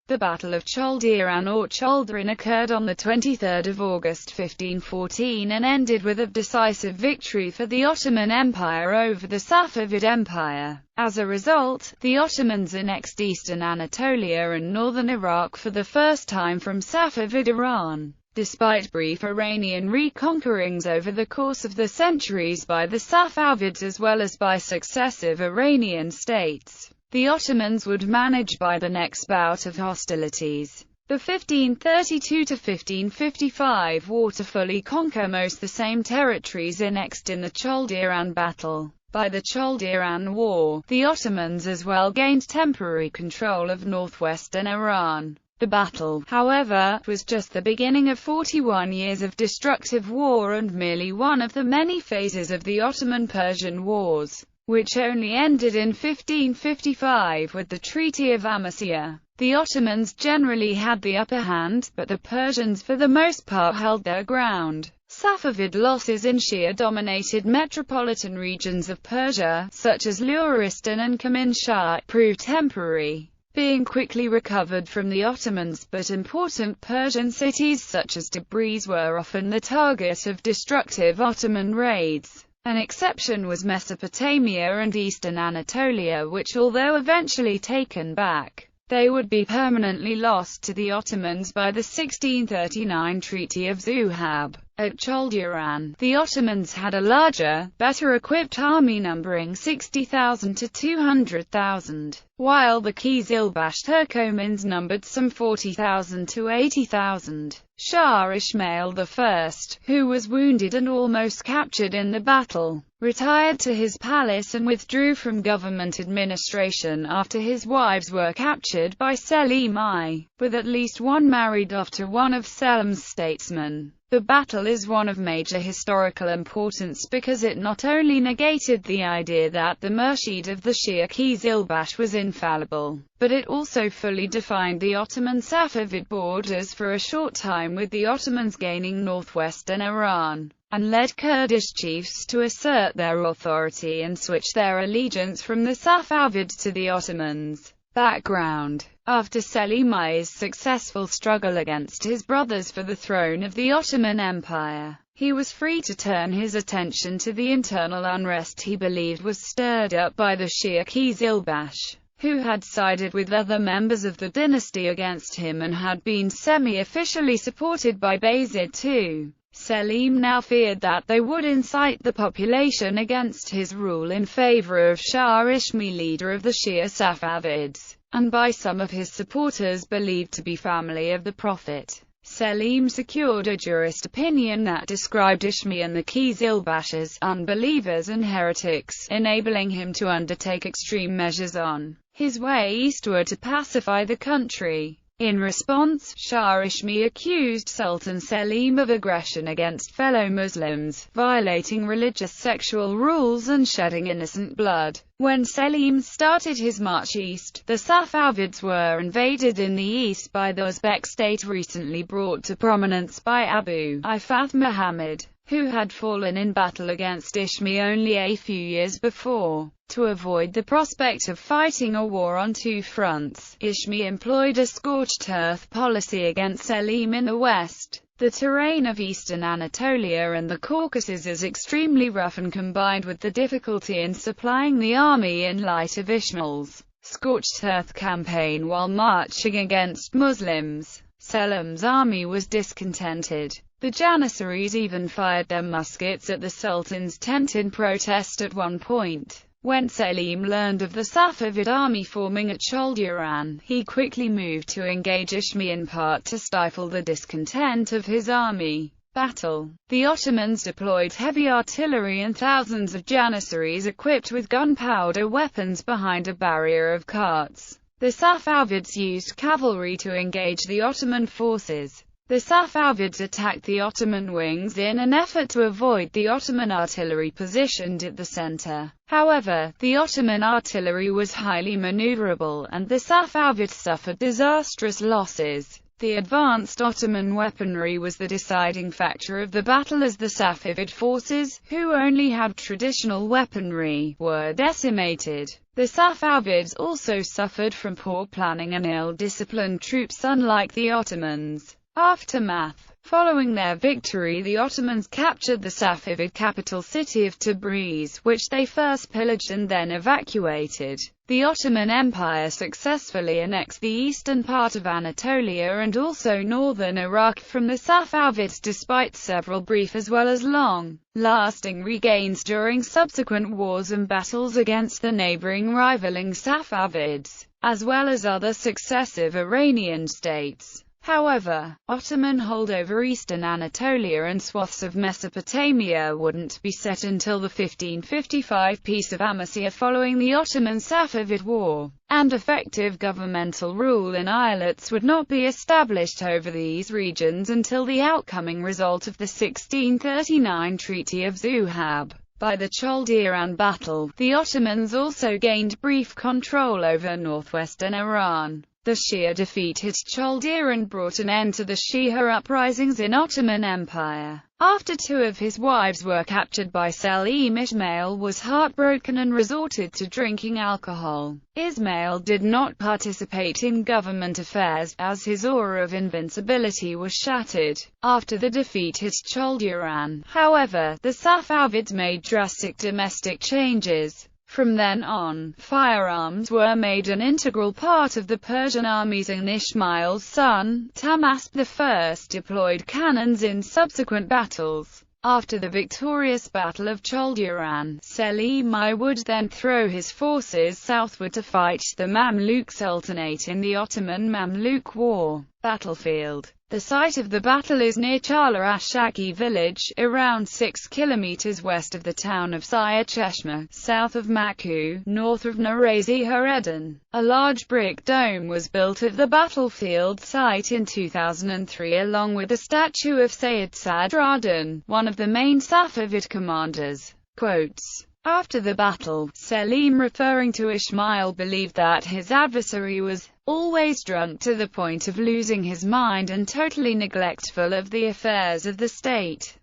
The Battle of Chaldiran or Çaldıran occurred on 23 August 1514 and ended with a decisive victory for the Ottoman Empire over the Safavid Empire. As a result, the Ottomans annexed eastern Anatolia and northern Iraq for the first time from Safavid Iran. Despite brief Iranian reconquerings over the course of the centuries by the Safavids as well as by successive Iranian states, the Ottomans would manage by the next bout of hostilities, the 1532–1555 war, to fully conquer most the same territories annexed in the Chaldiran battle. By the Chaldiran War, the Ottomans as well gained temporary control of northwestern Iran. The battle, however, was just the beginning of 41 years of destructive war and merely one of the many phases of the Ottoman-Persian Wars, which only ended in 1555 with the Treaty of Amasya. The Ottomans generally had the upper hand, but the Persians for the most part held their ground. Safavid losses in Shia-dominated metropolitan regions of Persia, such as Luristan and Kermanshah, proved temporary, being quickly recovered from the Ottomans, but important Persian cities such as Tabriz were often the target of destructive Ottoman raids. An exception was Mesopotamia and eastern Anatolia, which, although eventually taken back, they would be permanently lost to the Ottomans by the 1639 Treaty of Zuhab. At Chaldoran, the Ottomans had a larger, better-equipped army numbering 60,000 to 200,000, while the Qizilbash Turkomans numbered some 40,000 to 80,000. Shah Ismail I, who was wounded and almost captured in the battle, retired to his palace and withdrew from government administration after his wives were captured by Selim I, with at least one married off to one of Selim's statesmen. The battle is one of major historical importance because it not only negated the idea that the Murshid of the Shia Qizilbash was infallible, but it also fully defined the Ottoman-Safavid borders for a short time, with the Ottomans gaining northwestern Iran, and led Kurdish chiefs to assert their authority and switch their allegiance from the Safavids to the Ottomans. Background. After Selim I's successful struggle against his brothers for the throne of the Ottoman Empire, he was free to turn his attention to the internal unrest he believed was stirred up by the Shia Qizilbash, who had sided with other members of the dynasty against him and had been semi-officially supported by Bayezid II. Selim now feared that they would incite the population against his rule in favor of Shah Ismail, leader of the Shia Safavids, and by some of his supporters believed to be family of the Prophet. Selim secured a jurist opinion that described Ismail and the Qizilbash as unbelievers and heretics, enabling him to undertake extreme measures on his way eastward to pacify the country. In response, Shah Ismail accused Sultan Selim of aggression against fellow Muslims, violating religious sexual rules and shedding innocent blood. When Selim started his march east, the Safavids were invaded in the east by the Uzbek state recently brought to prominence by Abu Ifath Muhammad, who had fallen in battle against Ismail only a few years before. To avoid the prospect of fighting a war on two fronts, Ismail employed a scorched earth policy against Selim in the west. The terrain of eastern Anatolia and the Caucasus is extremely rough, and combined with the difficulty in supplying the army in light of Ismail's scorched earth campaign while marching against Muslims, Selim's army was discontented. The Janissaries even fired their muskets at the Sultan's tent in protest at one point. When Selim learned of the Safavid army forming at Chaldoran, he quickly moved to engage Ismail, in part to stifle the discontent of his army. Battle. The Ottomans deployed heavy artillery and thousands of Janissaries equipped with gunpowder weapons behind a barrier of carts. The Safavids used cavalry to engage the Ottoman forces. The Safavids attacked the Ottoman wings in an effort to avoid the Ottoman artillery positioned at the center. However, the Ottoman artillery was highly maneuverable, and the Safavids suffered disastrous losses. The advanced Ottoman weaponry was the deciding factor of the battle, as the Safavid forces, who only had traditional weaponry, were decimated. The Safavids also suffered from poor planning and ill-disciplined troops, unlike the Ottomans. Aftermath. Following their victory, the Ottomans captured the Safavid capital city of Tabriz, which they first pillaged and then evacuated. The Ottoman Empire successfully annexed the eastern part of Anatolia and also northern Iraq from the Safavids, despite several brief as well as long-lasting regains during subsequent wars and battles against the neighboring rivaling Safavids, as well as other successive Iranian states. However, Ottoman hold over eastern Anatolia and swaths of Mesopotamia wouldn't be set until the 1555 Peace of Amasya following the Ottoman-Safavid War, and effective governmental rule in islets would not be established over these regions until the outcoming result of the 1639 Treaty of Zuhab. By the Chaldiran battle, the Ottomans also gained brief control over northwestern Iran. The Shia defeat at Chaldiran brought an end to the Shia uprisings in Ottoman Empire. After two of his wives were captured by Selim, Ismail was heartbroken and resorted to drinking alcohol. Ismail did not participate in government affairs, as his aura of invincibility was shattered. After the defeat at Chaldiran, however, the Safavids made drastic domestic changes. From then on, firearms were made an integral part of the Persian armies, and Ismail's son, Tahmasp I, deployed cannons in subsequent battles. After the victorious Battle of Chaldiran, Selim I would then throw his forces southward to fight the Mamluk Sultanate in the Ottoman-Mamluk War. Battlefield. The site of the battle is near Chalarashaki village, around 6 kilometers west of the town of Sayar Cheshmeh, south of Maku, north of Narazi-Haredan. A large brick dome was built at the battlefield site in 2003 along with a statue of Sayyid Sadruddin, one of the main Safavid commanders. Quotes. After the battle, Selim, referring to Ismail, believed that his adversary was always drunk to the point of losing his mind and totally neglectful of the affairs of the state.